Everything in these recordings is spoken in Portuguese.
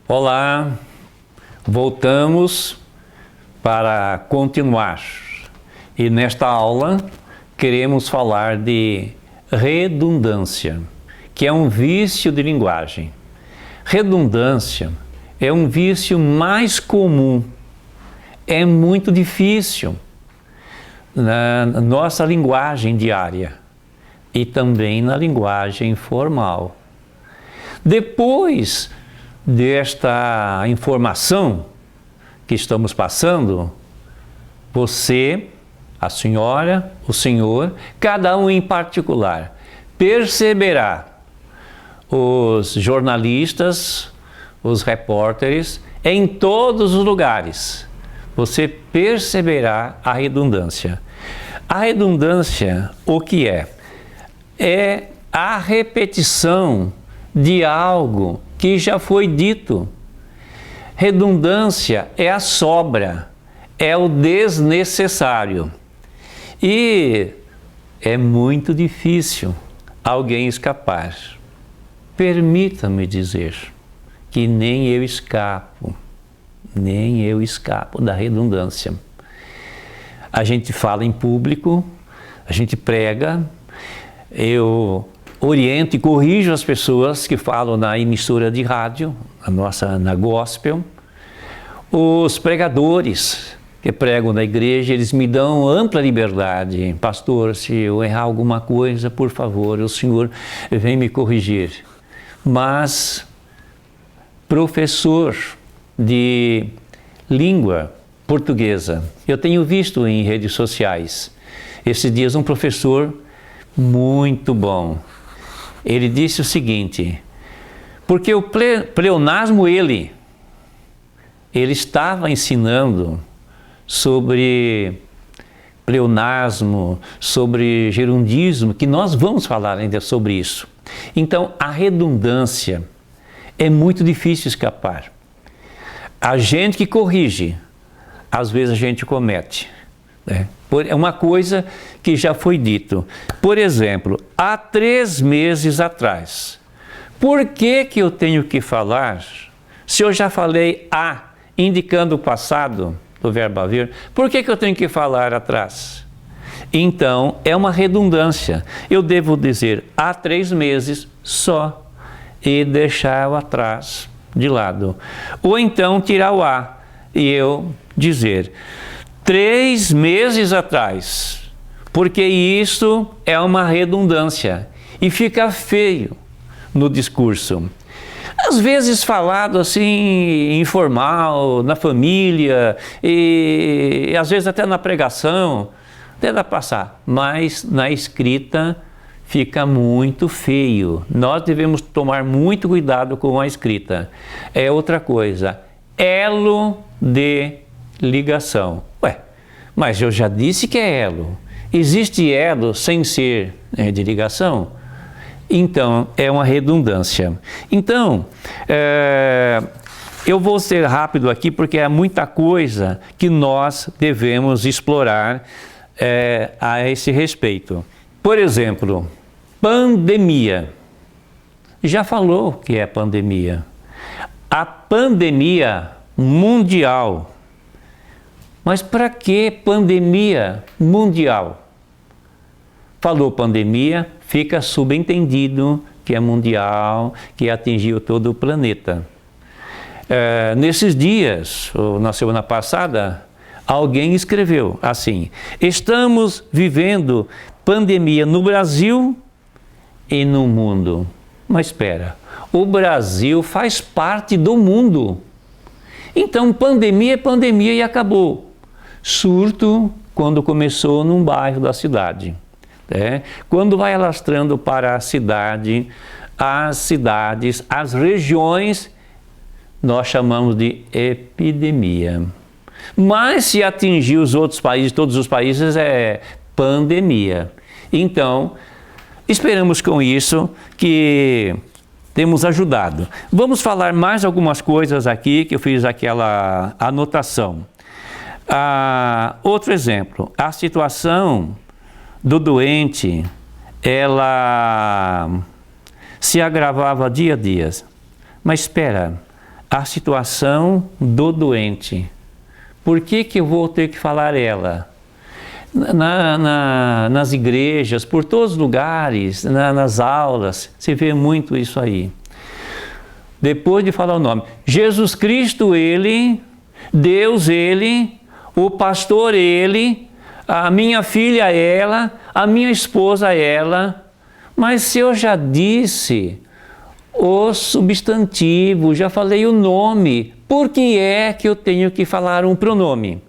Olá, voltamos para continuar. E nesta aula queremos falar de redundância, que é um vício de linguagem. Redundância é um vício mais comum, é muito difícil na nossa linguagem diária e também na linguagem formal. Depois desta informação que estamos passando, você, a senhora, o senhor, cada um em particular, perceberá os jornalistas, os repórteres, em todos os lugares. Você perceberá a redundância. A redundância, o que é? É a repetição de algo que já foi dito. Redundância é a sobra, é o desnecessário. E é muito difícil alguém escapar. Permita-me dizer que nem eu escapo da redundância. A gente fala em público, a gente prega, eu oriento e corrijo as pessoas que falam na emissora de rádio, na gospel. Os pregadores que pregam na igreja, eles me dão ampla liberdade. Pastor, se eu errar alguma coisa, por favor, o senhor vem me corrigir. Mas professor de língua portuguesa, eu tenho visto em redes sociais, esses dias um professor muito bom, ele disse o seguinte, porque o pleonasmo ele estava ensinando sobre pleonasmo, sobre gerundismo, que nós vamos falar ainda sobre isso. Então, a redundância é muito difícil escapar. A gente que corrige, às vezes a gente comete, né? É uma coisa que já foi dito. Por exemplo, há 3 meses atrás. Por que eu tenho que falar, se eu já falei indicando o passado do verbo haver, por que eu tenho que falar atrás? Então, é uma redundância. Eu devo dizer há 3 meses só e deixar o atrás de lado. Ou então tirar o a e eu dizer 3 meses atrás, porque isso é uma redundância e fica feio no discurso. Às vezes falado assim, informal, na família, e às vezes até na pregação, até dá passar, mas na escrita fica muito feio. Nós devemos tomar muito cuidado com a escrita. É outra coisa, elo de ligação. Mas eu já disse que é elo. Existe elo sem ser de ligação? Então, é uma redundância. Então, eu vou ser rápido aqui porque é muita coisa que nós devemos explorar a esse respeito. Por exemplo, pandemia. Já falou que é pandemia. A pandemia mundial. Mas para que pandemia mundial? Falou pandemia, fica subentendido que é mundial, que atingiu todo o planeta. Nesses dias, ou na semana passada, alguém escreveu assim, estamos vivendo pandemia no Brasil e no mundo. Mas espera, o Brasil faz parte do mundo. Então pandemia é pandemia e acabou. Surto quando começou num bairro da cidade. Quando vai alastrando para a cidade, as cidades, as regiões, nós chamamos de epidemia. Mas se atingir os outros países, todos os países, é pandemia. Então, esperamos com isso que temos ajudado. Vamos falar mais algumas coisas aqui, que eu fiz aquela anotação. Outro exemplo, a situação do doente, ela se agravava dia a dia. Mas espera, a situação do doente. Por que que eu vou ter que falar ela? Nas igrejas, por todos os lugares, nas aulas, se vê muito isso aí. Depois de falar o nome, Jesus Cristo, Ele, Deus, Ele, o pastor, Ele, a minha filha, ela, a minha esposa, ela. Mas se eu já disse o substantivo, já falei o nome, por que é que eu tenho que falar um pronome?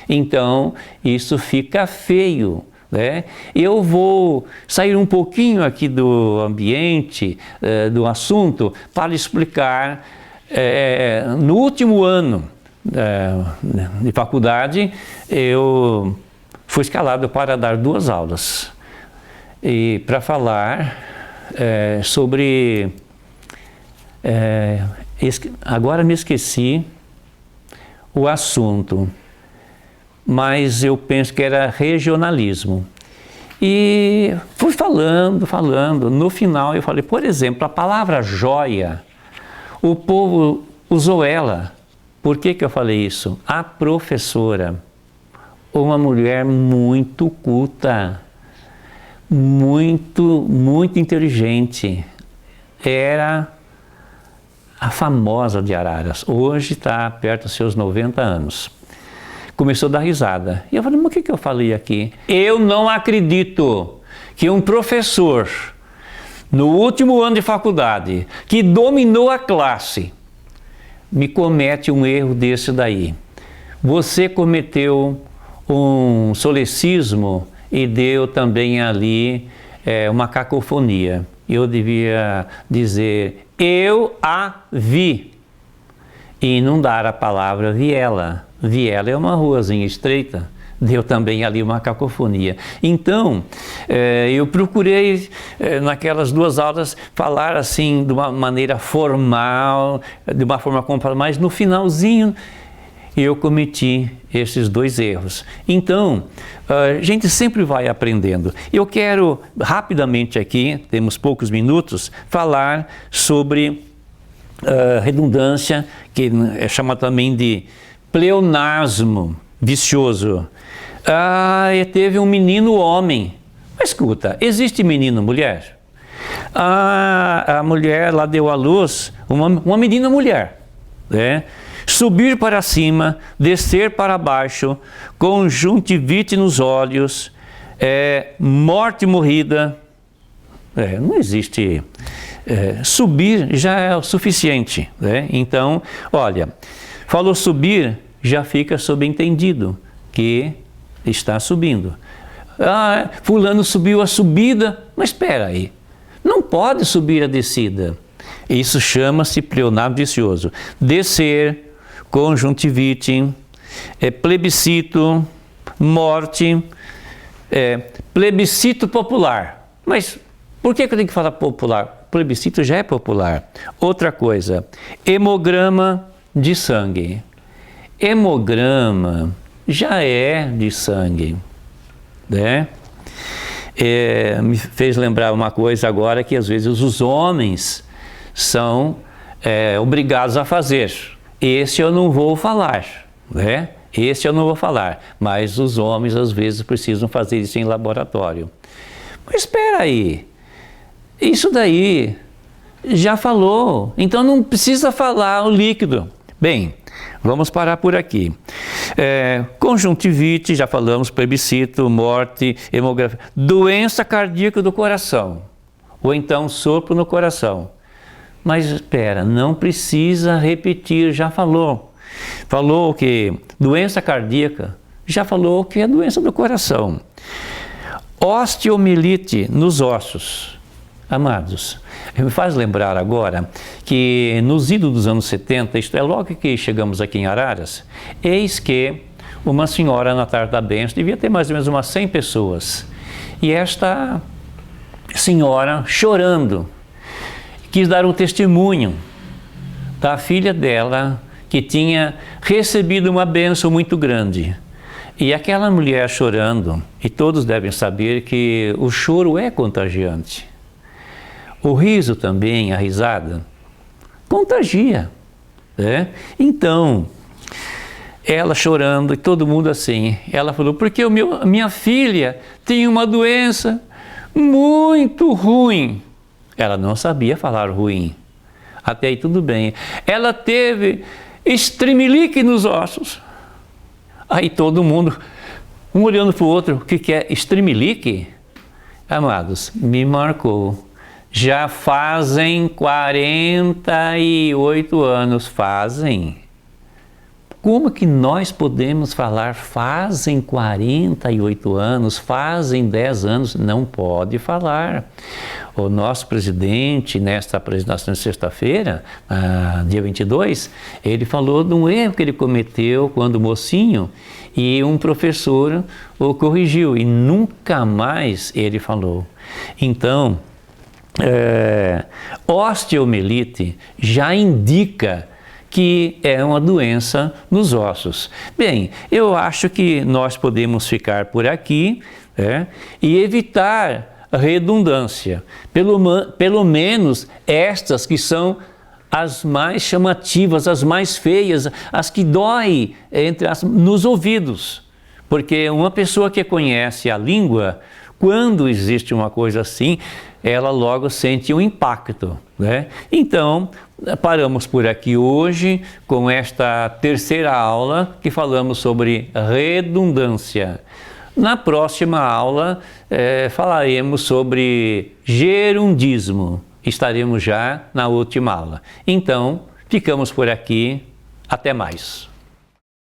Então, isso fica feio, né? Eu vou sair um pouquinho aqui do ambiente, do assunto, para explicar. No último ano de faculdade, eu fui escalado para dar 2 aulas. E para falar sobre... agora me esqueci o assunto, mas eu penso que era regionalismo. E fui falando, no final eu falei, por exemplo, a palavra joia, o povo usou ela. Por que que eu falei isso? A professora, uma mulher muito culta, muito inteligente, era a famosa de Araras, hoje está perto dos seus 90 anos. Começou a dar risada. E eu falei, mas o que eu falei aqui? Eu não acredito que um professor, no último ano de faculdade, que dominou a classe, me comete um erro desse daí. Você cometeu um solecismo e deu também ali uma cacofonia. Eu devia dizer, eu a vi, e não dar a palavra viela. Viela é uma ruazinha estreita, deu também ali uma cacofonia. Então, eu procurei, naquelas 2 aulas, falar assim, de uma maneira formal, de uma forma completa, mas no finalzinho eu cometi esses 2 erros. Então, a gente sempre vai aprendendo. Eu quero rapidamente aqui, temos poucos minutos, falar sobre redundância, que é chamada também de pleonasmo vicioso. Teve um menino homem. Mas escuta, existe menino mulher? A mulher lá deu à luz uma menina mulher, né? Subir para cima, descer para baixo, conjuntivite nos olhos, morte morrida. Não existe. Subir já é o suficiente, né? Então, olha, falou subir, já fica subentendido que está subindo. Fulano subiu a subida, mas espera aí, não pode subir a descida. Isso chama-se pleonasmo vicioso. Descer, conjuntivite, plebiscito, morte, plebiscito popular. Mas por que eu tenho que falar popular? Plebiscito já é popular. Outra coisa, hemograma de sangue. Hemograma já é de sangue, né? Me fez lembrar uma coisa agora, que às vezes os homens são obrigados a fazer. Esse eu não vou falar, né? Esse eu não vou falar, mas os homens às vezes precisam fazer isso em laboratório. Mas espera aí, isso daí já falou, então não precisa falar o líquido. Bem, vamos parar por aqui. Conjuntivite, já falamos, plebiscito, morte, hemografia, doença cardíaca do coração, ou então sopro no coração. Mas espera, não precisa repetir, já falou. Falou que doença cardíaca, já falou que é doença do coração. Osteomielite nos ossos. Amados, me faz lembrar agora que nos idos dos anos 70, isto é, logo que chegamos aqui em Araras, eis que uma senhora na Tarde da Bênção, devia ter mais ou menos umas 100 pessoas, e esta senhora, chorando, quis dar um testemunho da filha dela, que tinha recebido uma bênção muito grande. E aquela mulher chorando, e todos devem saber que o choro é contagiante. O riso também, a risada, contagia. né? Então, ela chorando e todo mundo assim, ela falou, porque minha filha tem uma doença muito ruim. Ela não sabia falar ruim. Até aí tudo bem. Ela teve estremelique nos ossos. Aí todo mundo, um olhando para o outro, o que é estremelique? Amados, me marcou. Já fazem 48 anos, fazem. Como que nós podemos falar fazem 48 anos, fazem 10 anos? Não pode falar. O nosso presidente, nesta apresentação de sexta-feira, dia 22, ele falou de um erro que ele cometeu quando mocinho e um professor o corrigiu e nunca mais ele falou. Então, osteomielite já indica que é uma doença nos ossos. Bem, eu acho que nós podemos ficar por aqui e evitar a redundância, pelo menos estas que são as mais chamativas, as mais feias, as que doem nos ouvidos, porque uma pessoa que conhece a língua, quando existe uma coisa assim, ela logo sente um impacto, né? Então, paramos por aqui hoje com esta terceira aula que falamos sobre redundância. Na próxima aula falaremos sobre gerundismo. Estaremos já na última aula. Então, ficamos por aqui. Até mais.